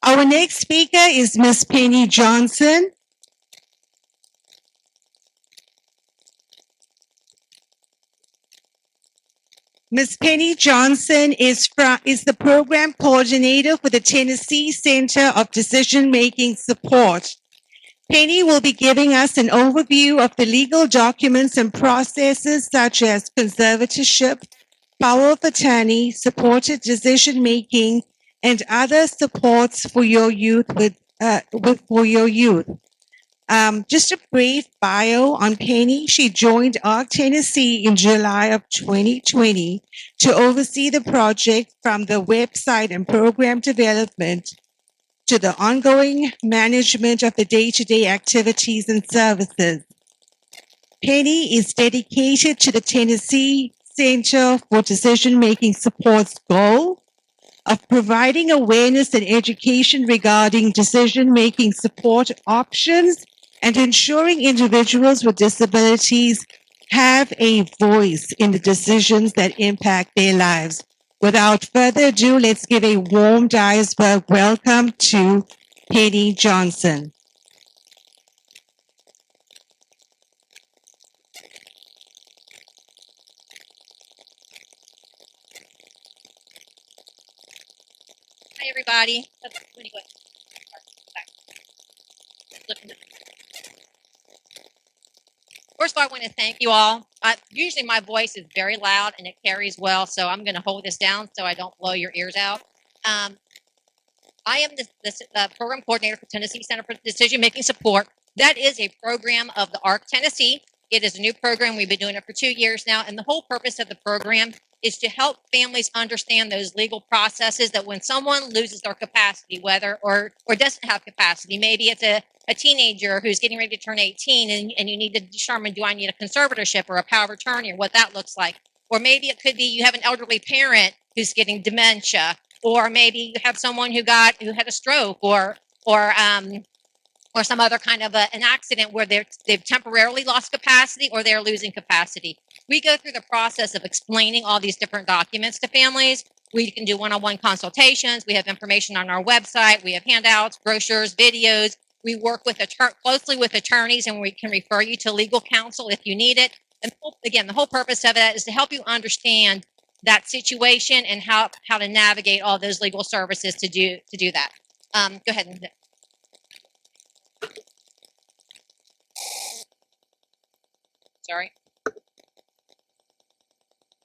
Our next speaker is Miss Penny Johnson. Ms. Penny Johnson is the program coordinator for the Tennessee Center of Decision Making Support. Penny will be giving us an overview of the legal documents and processes such as conservatorship, power of attorney, supported decision making, and other supports for your youth for your youth. Just a brief bio on Penny. She joined ARC Tennessee in July of 2020 to oversee the project from the website and program development to the ongoing management of the day-to-day activities and services. Penny is dedicated to the Tennessee Center for Decision Making Support's goal of providing awareness and education regarding decision-making support options and ensuring individuals with disabilities have a voice in the decisions that impact their lives. Without further ado, let's give a warm Dyersburg welcome to Penny Johnson. Hi, everybody. First of all, I want to thank you all. Usually my voice is very loud and it carries well, so I'm going to hold this down so I don't blow your ears out. I am the program coordinator for Tennessee Center for Decision Making Support. That is a program of the ARC Tennessee. It is a new program. We've been doing it for 2 years now, and the whole purpose of the program is to help families understand those legal processes that when someone loses their capacity, whether or doesn't have capacity, maybe it's a teenager who's getting ready to turn 18 and you need to determine, do I need a conservatorship or a power of attorney or what that looks like? Or maybe it could be you have an elderly parent who's getting dementia, or maybe you have someone who had a stroke or some other kind of an accident where they've temporarily lost capacity or they're losing capacity. We go through the process of explaining all these different documents to families. We can do one-on-one consultations. We have information on our website. We have handouts, brochures, videos. We work closely with attorneys, and we can refer you to legal counsel if you need it. And again, the whole purpose of that is to help you understand that situation and how to navigate all those legal services to do that. Go ahead. Sorry.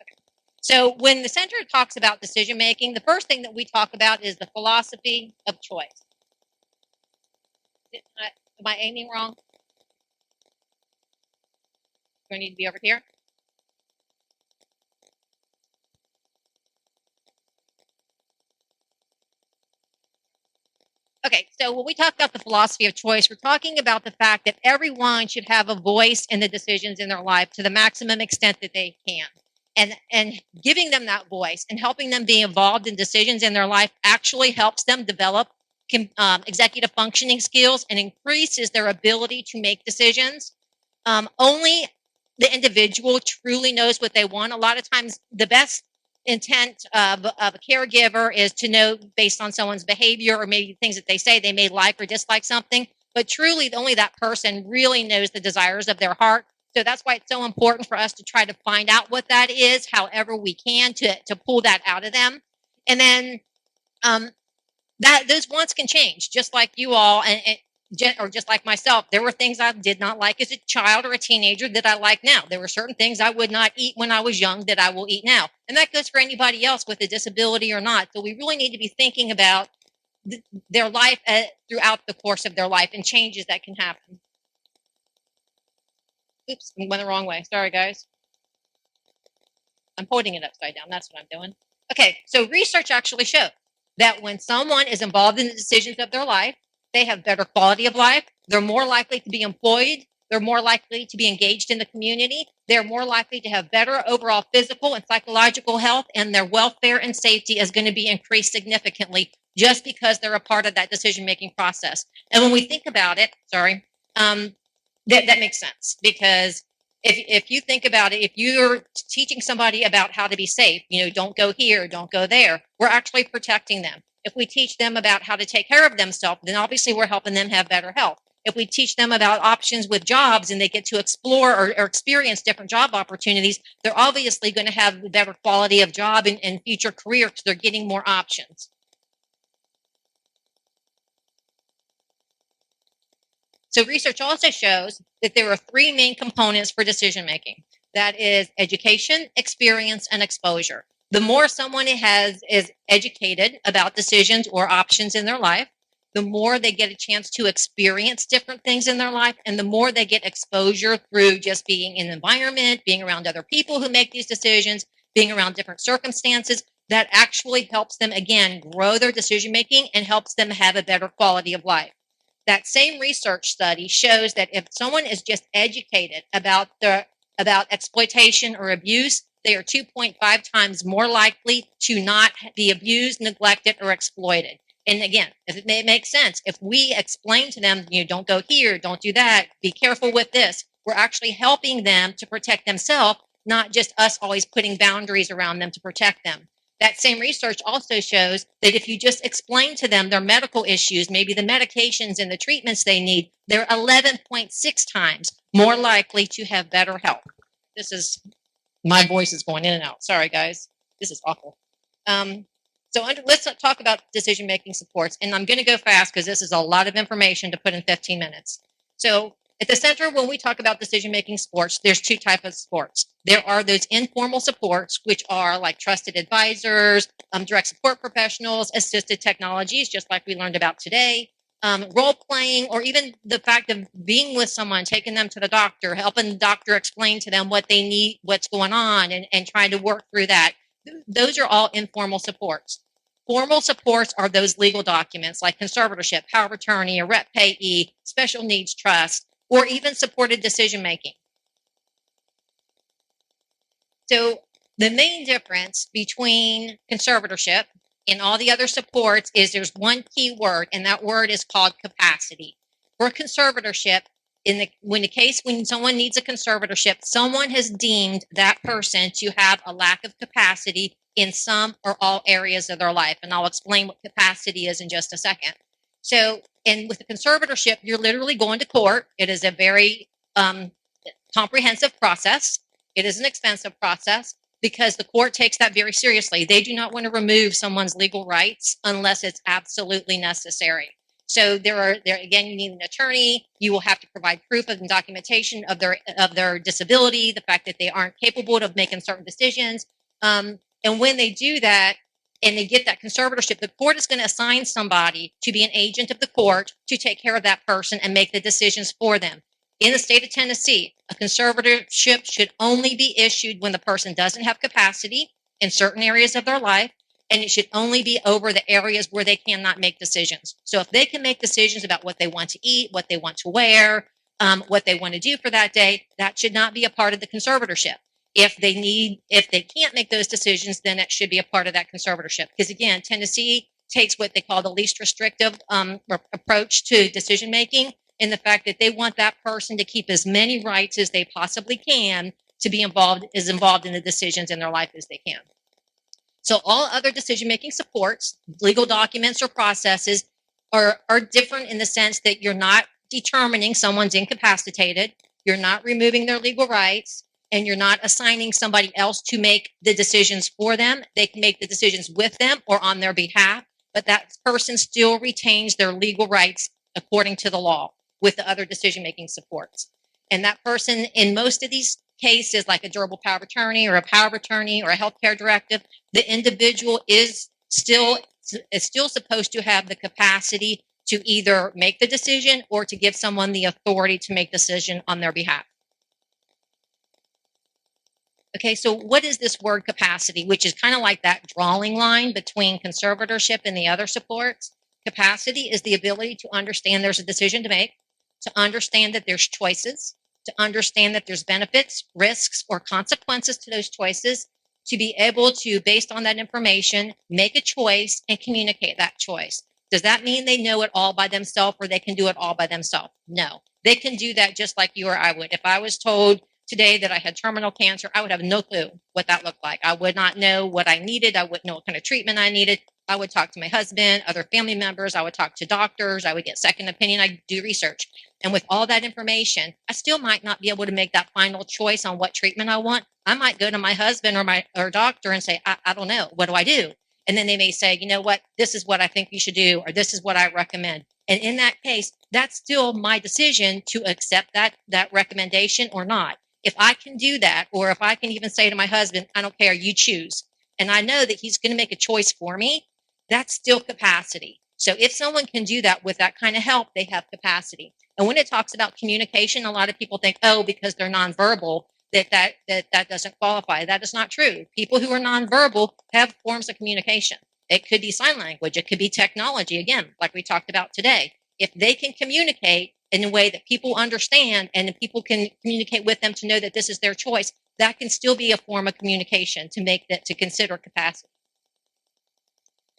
Okay. So when the center talks about decision making, the first thing that we talk about is the philosophy of choice. Am I aiming wrong? Do I need to be over here? Okay, so when we talk about the philosophy of choice, we're talking about the fact that everyone should have a voice in the decisions in their life to the maximum extent that they can. And giving them that voice and helping them be involved in decisions in their life actually helps them develop executive functioning skills and increases their ability to make decisions. Only the individual truly knows what they want. A lot of times, the best intent of a caregiver is to know based on someone's behavior or maybe things that they say they may like or dislike something, but truly only that person really knows the desires of their heart. So that's why it's so important for us to try to find out what that is, however we can, to pull that out of them. And then that those wants can change, just like you all, or just like myself. There were things I did not like as a child or a teenager that I like now. There were certain things I would not eat when I was young that I will eat now. And that goes for anybody else with a disability or not. So we really need to be thinking about their life throughout the course of their life and changes that can happen. Oops, I went the wrong way. Sorry, guys. I'm holding it upside down. That's what I'm doing. Okay, so research actually shows that when someone is involved in the decisions of their life, they have better quality of life. They're more likely to be employed. They're more likely to be engaged in the community. They're more likely to have better overall physical and psychological health, and their welfare and safety is going to be increased significantly just because they're a part of that decision-making process. And when we think about it, that makes sense, because if you think about it, if you're teaching somebody about how to be safe, don't go here, don't go there, we're actually protecting them. If we teach them about how to take care of themselves, then obviously we're helping them have better health. If we teach them about options with jobs and they get to explore or experience different job opportunities, they're obviously going to have a better quality of job and future career because they're getting more options. So research also shows that there are three main components for decision making. That is education, experience, and exposure. The more someone is educated about decisions or options in their life, the more they get a chance to experience different things in their life, and the more they get exposure through just being in the environment, being around other people who make these decisions, being around different circumstances, that actually helps them, again, grow their decision making and helps them have a better quality of life. That same research study shows that if someone is just educated about exploitation or abuse, they are 2.5 times more likely to not be abused, neglected, or exploited. And again, if it makes sense, if we explain to them, don't go here, don't do that, be careful with this, we're actually helping them to protect themselves, not just us always putting boundaries around them to protect them. That same research also shows that if you just explain to them their medical issues, maybe the medications and the treatments they need, they're 11.6 times more likely to have better health. My voice is going in and out. Sorry, guys. This is awful. Let's talk about decision-making supports. And I'm going to go fast because this is a lot of information to put in 15 minutes. So at the center, when we talk about decision-making supports, there's two types of supports. There are those informal supports, which are like trusted advisors, direct support professionals, assisted technologies, just like we learned about today, role-playing, or even the fact of being with someone, taking them to the doctor, helping the doctor explain to them what they need, what's going on, and trying to work through that. Those are all informal supports. Formal supports are those legal documents like conservatorship, power of attorney, a rep payee, special needs trust, or even supported decision making. So the main difference between conservatorship and all the other supports is there's one key word, and that word is called capacity. For conservatorship, when someone needs a conservatorship, someone has deemed that person to have a lack of capacity in some or all areas of their life. And I'll explain what capacity is in just a second. So, and with a conservatorship, you're literally going to court. It is a very comprehensive process. It is an expensive process because the court takes that very seriously. They do not want to remove someone's legal rights unless it's absolutely necessary. So again, you need an attorney. You will have to provide proof and documentation of their disability, the fact that they aren't capable of making certain decisions. And when they do that and they get that conservatorship, the court is going to assign somebody to be an agent of the court to take care of that person and make the decisions for them. In the state of Tennessee, a conservatorship should only be issued when the person doesn't have capacity in certain areas of their life, and it should only be over the areas where they cannot make decisions. So if they can make decisions about what they want to eat, what they want to wear, what they want to do for that day, that should not be a part of the conservatorship. If they can't make those decisions, then it should be a part of that conservatorship. Because again, Tennessee takes what they call the least restrictive approach to decision making, in the fact that they want that person to keep as many rights as they possibly can to be involved in the decisions in their life as they can. So all other decision-making supports, legal documents or processes, are different in the sense that you're not determining someone's incapacitated, you're not removing their legal rights, and you're not assigning somebody else to make the decisions for them. They can make the decisions with them or on their behalf, but that person still retains their legal rights according to the law with the other decision-making supports. And that person, in most of these cases, like a durable power of attorney or a power of attorney or a healthcare directive, the individual is still supposed to have the capacity to either make the decision or to give someone the authority to make the decision on their behalf. Okay, so what is this word capacity, which is kind of like that drawing line between conservatorship and the other supports? Capacity is the ability to understand there's a decision to make, to understand that there's choices, to understand that there's benefits, risks, or consequences to those choices, to be able to, based on that information, make a choice and communicate that choice. Does that mean they know it all by themselves or they can do it all by themselves? No. They can do that just like you or I would. If I was told today that I had terminal cancer, I would have no clue what that looked like. I would not know what I needed. I wouldn't know what kind of treatment I needed. I would talk to my husband, other family members. I would talk to doctors. I would get second opinion. I'd do research. And with all that information, I still might not be able to make that final choice on what treatment I want. I might go to my husband or doctor and say, I don't know. What do I do? And then they may say, you know what, this is what I think you should do, or this is what I recommend. And in that case, that's still my decision to accept that recommendation or not. If I can do that, or if I can even say to my husband, I don't care, you choose, and I know that he's going to make a choice for me, that's still capacity. So if someone can do that with that kind of help, they have capacity. And when it talks about communication, a lot of people think, oh, because they're nonverbal, that doesn't qualify. That is not true. People who are nonverbal have forms of communication. It could be sign language. It could be technology, again, like we talked about today. If they can communicate in a way that people understand and people can communicate with them to know that this is their choice, that can still be a form of communication to consider capacity.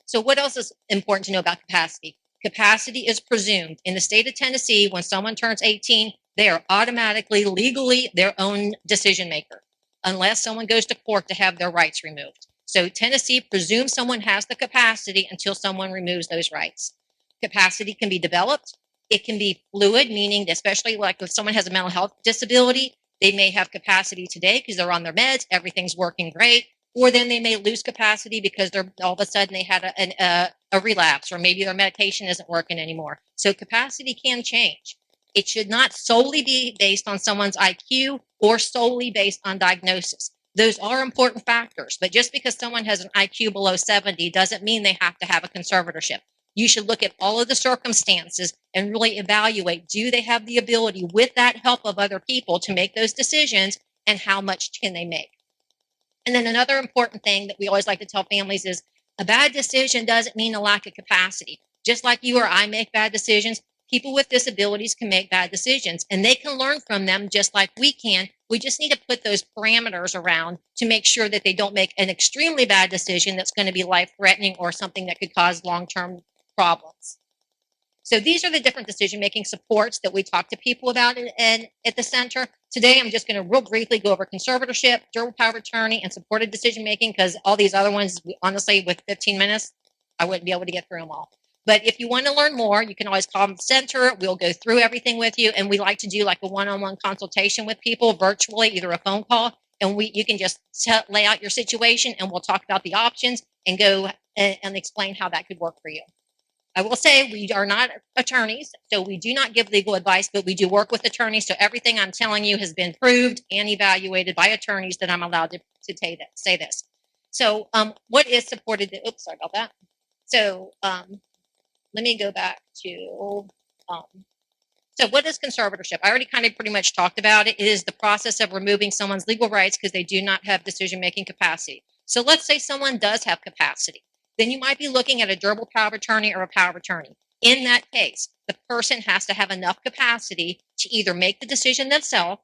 So what else is important to know about capacity? Capacity is presumed. In the state of Tennessee, when someone turns 18, they are automatically, legally, their own decision maker, unless someone goes to court to have their rights removed. So Tennessee presumes someone has the capacity until someone removes those rights. Capacity can be developed. It can be fluid, meaning especially like if someone has a mental health disability, they may have capacity today because they're on their meds, everything's working great, or then they may lose capacity because they're all of a sudden they had a relapse, or maybe their medication isn't working anymore. So capacity can change. It should not solely be based on someone's IQ or solely based on diagnosis. Those are important factors, but just because someone has an IQ below 70 doesn't mean they have to have a conservatorship. You should look at all of the circumstances and really evaluate, do they have the ability with that help of other people to make those decisions, and how much can they make? And then another important thing that we always like to tell families is a bad decision doesn't mean a lack of capacity. Just like you or I make bad decisions, people with disabilities can make bad decisions, and they can learn from them just like we can. We just need to put those parameters around to make sure that they don't make an extremely bad decision that's going to be life-threatening or something that could cause long-term problems. So these are the different decision-making supports that we talk to people about and at the center. Today, I'm just going to real briefly go over conservatorship, durable power of attorney, and supported decision-making, because all these other ones, honestly, with 15 minutes, I wouldn't be able to get through them all. But if you want to learn more, you can always call the center. We'll go through everything with you, and we like to do like a one-on-one consultation with people virtually, either a phone call, and you can just lay out your situation, and we'll talk about the options and go and explain how that could work for you. I will say we are not attorneys, so we do not give legal advice, but we do work with attorneys. So everything I'm telling you has been proved and evaluated by attorneys that I'm allowed to say this. So what is supported? Oops, sorry about that. So let me go back to, so what is conservatorship? I already kind of pretty much talked about it. It is the process of removing someone's legal rights because they do not have decision-making capacity. So let's say someone does have capacity. Then you might be looking at a durable power of attorney or a power of attorney. In that case, the person has to have enough capacity to either make the decision themselves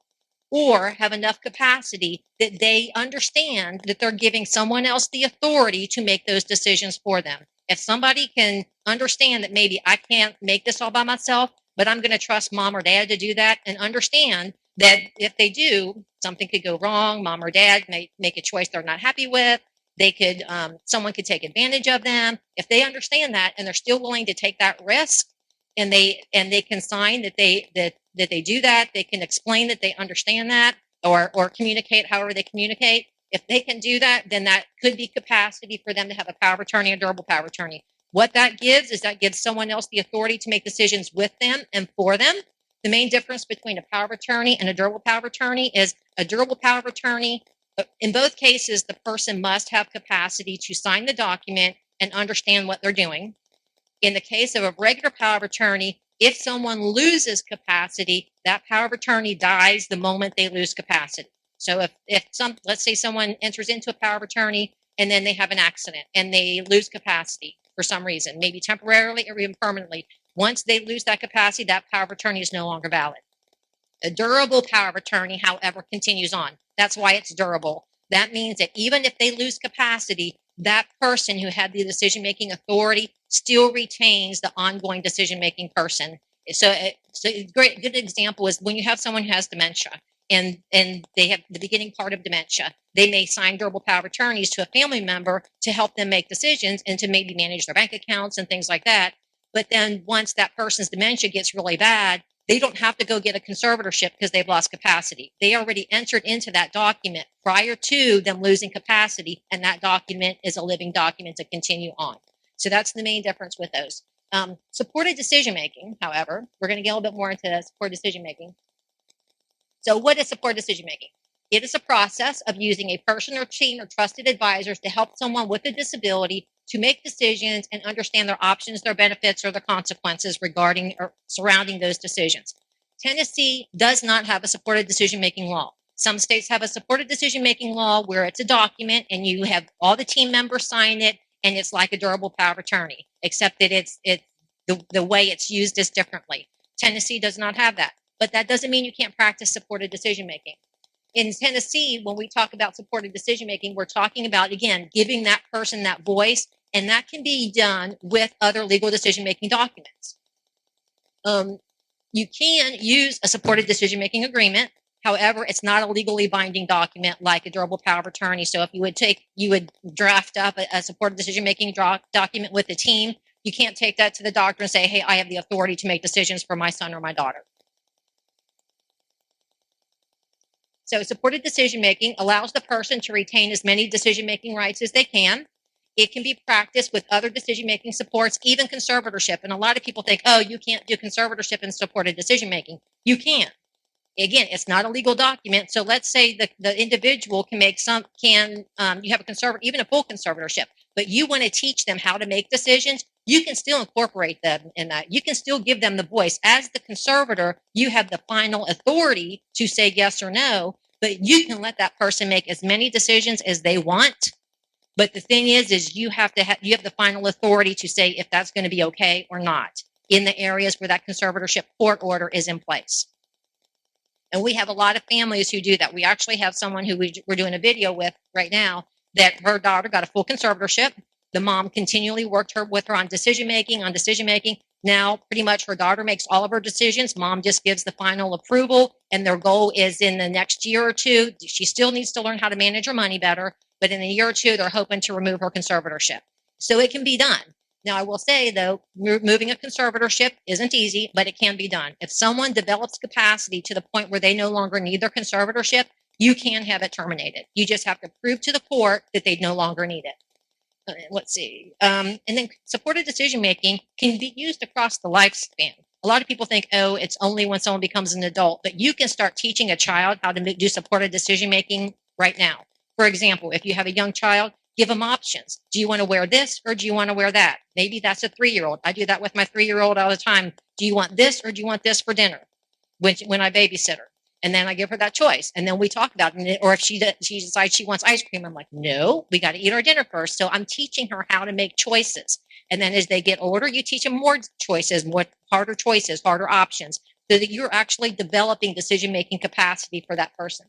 or have enough capacity that they understand that they're giving someone else the authority to make those decisions for them. If somebody can understand that maybe I can't make this all by myself, but I'm going to trust mom or dad to do that, and understand that if they do, something could go wrong. Mom or dad may make a choice they're not happy with. They could, someone could take advantage of them. If they understand that and they're still willing to take that risk, and they can sign that they do that, they can explain that they understand that, or communicate however they communicate. If they can do that, then that could be capacity for them to have a power of attorney, a durable power of attorney. What that gives is that gives someone else the authority to make decisions with them and for them. The main difference between a power of attorney and a durable power of attorney is a durable power of attorney. In both cases, the person must have capacity to sign the document and understand what they're doing. In the case of a regular power of attorney, if someone loses capacity, that power of attorney dies the moment they lose capacity. So let's say someone enters into a power of attorney and then they have an accident and they lose capacity for some reason, maybe temporarily or even permanently. Once they lose that capacity, that power of attorney is no longer valid. A durable power of attorney, however, continues on. That's why it's durable. That means that even if they lose capacity, that person who had the decision-making authority still retains the ongoing decision-making person. So a good example is when you have someone who has dementia and they have the beginning part of dementia. They may sign durable power of attorneys to a family member to help them make decisions and to maybe manage their bank accounts and things like that. But then once that person's dementia gets really bad, they don't have to go get a conservatorship because they've lost capacity. They already entered into that document prior to them losing capacity, and that document is a living document to continue on. So that's the main difference with those. Supported decision making, however, we're going to get a little bit more into supported decision making. So what is supported decision making? It is a process of using a person or team of trusted advisors to help someone with a disability to make decisions and understand their options, their benefits, or their consequences regarding or surrounding those decisions. Tennessee does not have a supported decision-making law. Some states have a supported decision-making law where it's a document and you have all the team members sign it, and it's like a durable power of attorney, except that it's the way it's used is differently. Tennessee does not have that, but that doesn't mean you can't practice supported decision-making. In Tennessee, when we talk about supported decision making, we're talking about, again, giving that person that voice, and that can be done with other legal decision making documents. You can use a supported decision making agreement. However, it's not a legally binding document like a durable power of attorney. So if you would draft up a supported decision making document with the team. You can't take that to the doctor and say, hey, I have the authority to make decisions for my son or my daughter. So supported decision-making allows the person to retain as many decision-making rights as they can. It can be practiced with other decision-making supports, even conservatorship. And a lot of people think, oh, you can't do conservatorship and supported decision-making. You can. Again, it's not a legal document. So let's say the individual can make you have even a full conservatorship, but you want to teach them how to make decisions. You can still incorporate them in that. You can still give them the voice. As the conservator, you have the final authority to say yes or no, but you can let that person make as many decisions as they want. But the thing is you have the final authority to say if that's going to be okay or not in the areas where that conservatorship court order is in place. And we have a lot of families who do that. We actually have someone who we're doing a video with right now that her daughter got a full conservatorship. The mom continually worked with her on decision making. Now, pretty much her daughter makes all of her decisions. Mom just gives the final approval, and their goal is in the next year or two. She still needs to learn how to manage her money better, but in a year or two, they're hoping to remove her conservatorship. So it can be done. Now, I will say, though, removing a conservatorship isn't easy, but it can be done. If someone develops capacity to the point where they no longer need their conservatorship, you can have it terminated. You just have to prove to the court that they no longer need it. Let's see. And then supported decision-making can be used across the lifespan. A lot of people think, oh, it's only when someone becomes an adult, but you can start teaching a child how to do supported decision-making right now. For example, if you have a young child, give them options. Do you want to wear this or do you want to wear that? Maybe that's a 3-year-old. I do that with my 3-year-old all the time. Do you want this or do you want this for dinner when I babysit her? And then I give her that choice. And then we talk about it. Or if she decides she wants ice cream, I'm like, no, we got to eat our dinner first. So I'm teaching her how to make choices. And then as they get older, you teach them more choices, more harder choices, harder options, so that you're actually developing decision-making capacity for that person.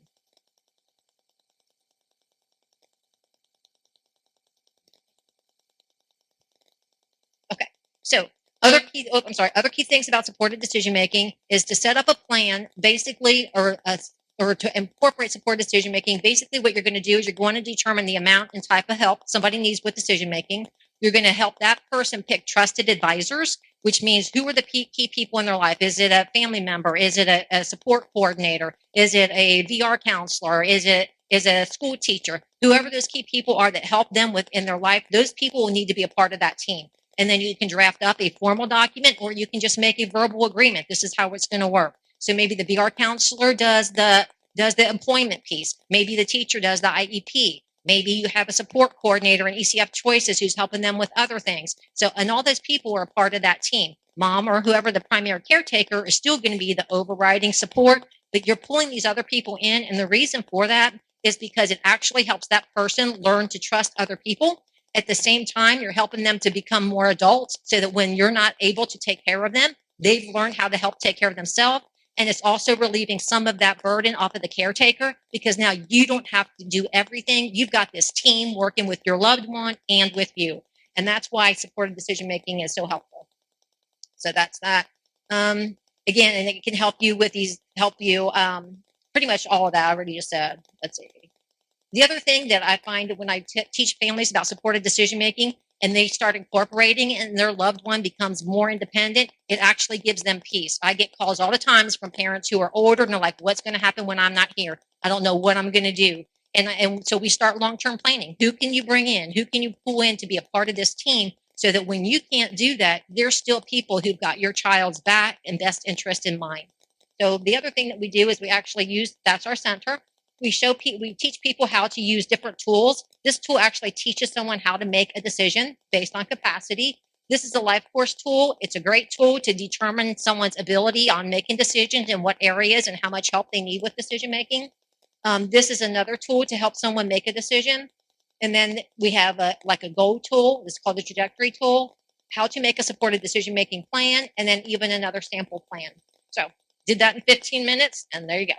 Okay, so other key things about supported decision making is to set up a plan, basically, or to incorporate supported decision making. Basically, what you're going to do is you're going to determine the amount and type of help somebody needs with decision making. You're going to help that person pick trusted advisors, which means who are the key people in their life? Is it a family member? Is it a support coordinator? Is it a VR counselor? Is it a school teacher? Whoever those key people are that help them within their life, those people will need to be a part of that team. And then you can draft up a formal document, or you can just make a verbal agreement. This is how it's going to work. So maybe the VR counselor does the employment piece. Maybe the teacher does the IEP. Maybe you have a support coordinator in ECF Choices who's helping them with other things. So, and all those people are a part of that team. Mom or whoever the primary caretaker is still going to be the overriding support, but you're pulling these other people in. And the reason for that is because it actually helps that person learn to trust other people. At the same time, you're helping them to become more adults so that when you're not able to take care of them, they've learned how to help take care of themselves. And it's also relieving some of that burden off of the caretaker, because now you don't have to do everything. You've got this team working with your loved one and with you. And that's why supported decision making is so helpful. So that's that. Again, and it can help you with pretty much all of that I already just said. Let's see. The other thing that I find when I teach families about supported decision making and they start incorporating and their loved one becomes more independent, it actually gives them peace. I get calls all the times from parents who are older and they're like, what's going to happen when I'm not here? I don't know what I'm going to do. And so we start long-term planning. Who can you bring in? Who can you pull in to be a part of this team so that when you can't do that, there's still people who've got your child's back and best interest in mind. So the other thing that we do is we actually use, that's our center. We teach people how to use different tools. This tool actually teaches someone how to make a decision based on capacity. This is a life course tool. It's a great tool to determine someone's ability on making decisions in what areas and how much help they need with decision making. This is another tool to help someone make a decision. And then we have a goal tool. It's called the trajectory tool, how to make a supported decision making plan, and then even another sample plan. So did that in 15 minutes, and there you go.